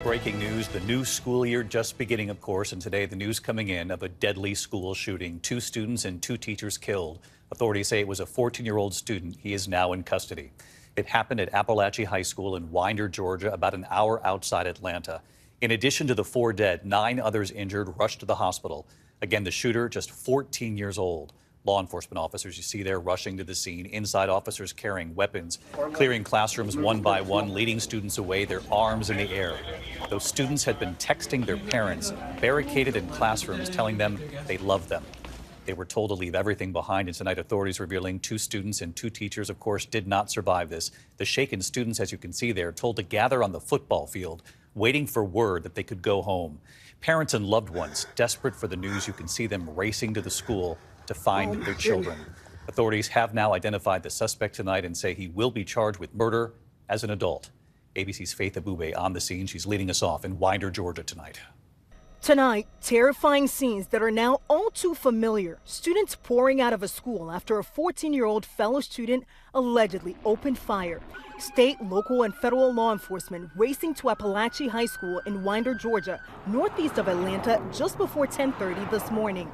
Breaking news, the new school year just beginning, of course, and today the news coming in of a deadly school shooting. 2 students and 2 teachers killed. Authorities say it was a 14-year-old student. He is now in custody. It happened at Appalachia High School in Winder, Georgia, about an hour outside Atlanta. In addition to the 4 dead, 9 others injured rushed to the hospital. Again, the shooter just 14 years old. Law enforcement officers you see there rushing to the scene. Inside, officers carrying weapons, clearing classrooms one by one, leading students away, their arms in the air. Those students had been texting their parents, barricaded in classrooms, telling them they love them. They were told to leave everything behind, and tonight authorities revealing 2 students and 2 teachers, of course, did not survive this. The shaken students, as you can see there, told to gather on the football field, waiting for word that they could go home. Parents and loved ones, desperate for the news, you can see them racing to the school to find their children. Authorities have now identified the suspect tonight and say he will be charged with murder as an adult. ABC's Faith Abube on the scene. She's leading us off in Winder, Georgia tonight. Tonight, terrifying scenes that are now all too familiar. Students pouring out of a school after a 14-year-old fellow student allegedly opened fire. State, local, and federal law enforcement racing to Appalachia High School in Winder, Georgia, northeast of Atlanta, just before 10:30 this morning.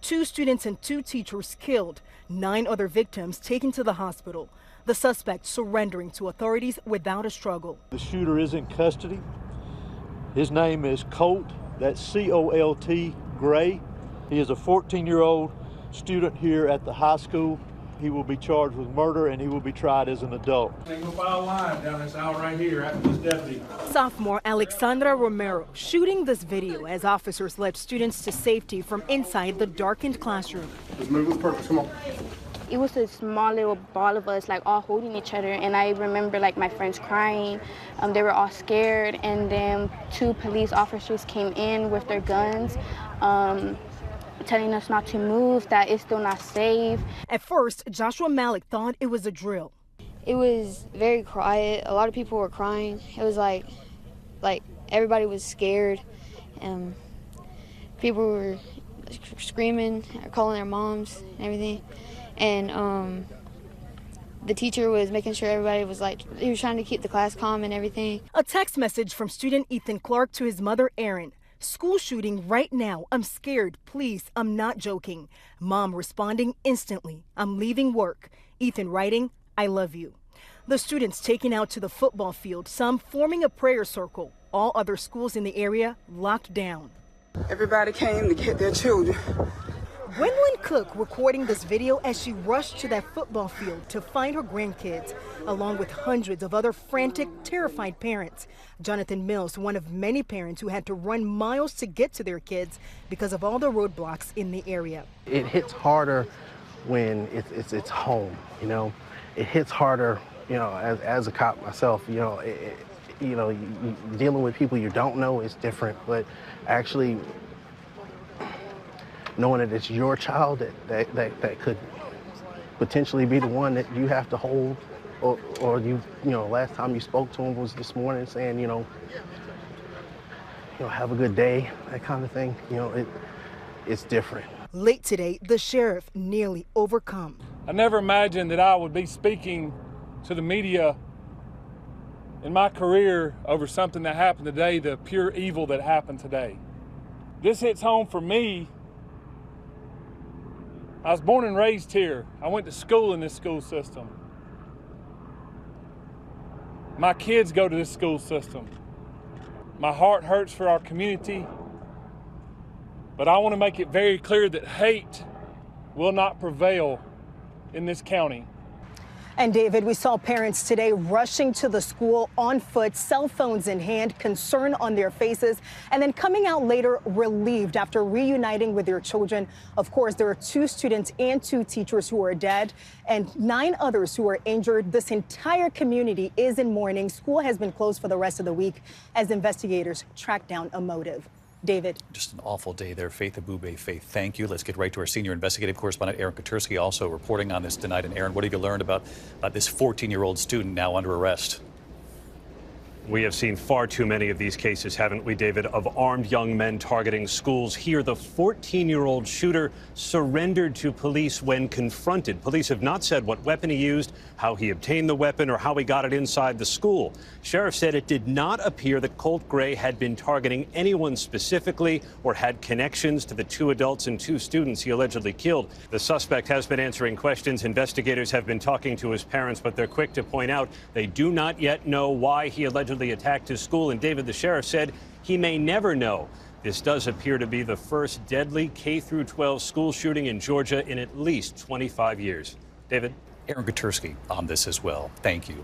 2 students and 2 teachers killed, 9 other victims taken to the hospital. The suspect surrendering to authorities without a struggle. The shooter is in custody. His name is Colt, that's C-O-L-T, Gray. He is a 14-year-old student here at the high school. He will be charged with murder and he will be tried as an adult. Single file line down this aisle right here after this deputy. Sophomore Alexandra Romero shooting this video as officers led students to safety from inside the darkened classroom. Let's move with purpose, come on. It was a small little ball of us, like all holding each other, and I remember like my friends crying. They were all scared, and then 2 police officers came in with their guns, telling us not to move, that it's still not safe. At first, Joshua Malik thought it was a drill. It was very quiet. A lot of people were crying. It was like everybody was scared, and people were screaming, calling their moms and everything. And the teacher was making sure everybody was he was trying to keep the class calm and everything. A text message from student Ethan Clark to his mother, Erin. School shooting right now. I'm scared. Please, I'm not joking. Mom responding instantly. I'm leaving work. Ethan writing, I love you. The students taken out to the football field, some forming a prayer circle. All other schools in the area locked down. Everybody came to get their children. Gwendolyn Cook recording this video as she rushed to that football field to find her grandkids, along with hundreds of other frantic, terrified parents. Jonathan Mills, one of many parents who had to run miles to get to their kids because of all the roadblocks in the area. It hits harder when it's home, you know. It hits harder, you know, as a cop myself, you know, dealing with people you don't know is different, but actually knowing that it's your child that could potentially be the one that you have to hold, or you know, last time you spoke to him was this morning saying, you know, have a good day, that kind of thing. You know, it's different. Late today, the sheriff nearly overcome. I never imagined that I would be speaking to the media in my career over something that happened today, the pure evil that happened today. This hits home for me. I was born and raised here. I went to school in this school system. My kids go to this school system. My heart hurts for our community, but I want to make it very clear that hate will not prevail in this county. And David, we saw parents today rushing to the school on foot, cell phones in hand, concern on their faces, and then coming out later relieved after reuniting with their children. Of course, there are 2 students and 2 teachers who are dead and 9 others who are injured. This entire community is in mourning. School has been closed for the rest of the week as investigators track down a motive. David. Just an awful day there. Faith Abube. Faith, thank you. Let's get right to our senior investigative correspondent, Aaron Katersky, also reporting on this tonight. And Aaron, what have you learned about this 14-year-old student now under arrest? We have seen far too many of these cases, haven't we, David, of armed young men targeting schools. Here, the 14-year-old shooter surrendered to police when confronted. Police have not said what weapon he used, how he obtained the weapon, or how he got it inside the school. Sheriff said it did not appear that Colt Gray had been targeting anyone specifically or had connections to the 2 adults and 2 students he allegedly killed. The suspect has been answering questions. Investigators have been talking to his parents, but they're quick to point out they do not yet know why he allegedly attacked his school. And David, the sheriff, said he may never know. This does appear to be the first deadly K-12 school shooting in Georgia in at least 25 years. David? Aaron Gatursky on this as well. Thank you.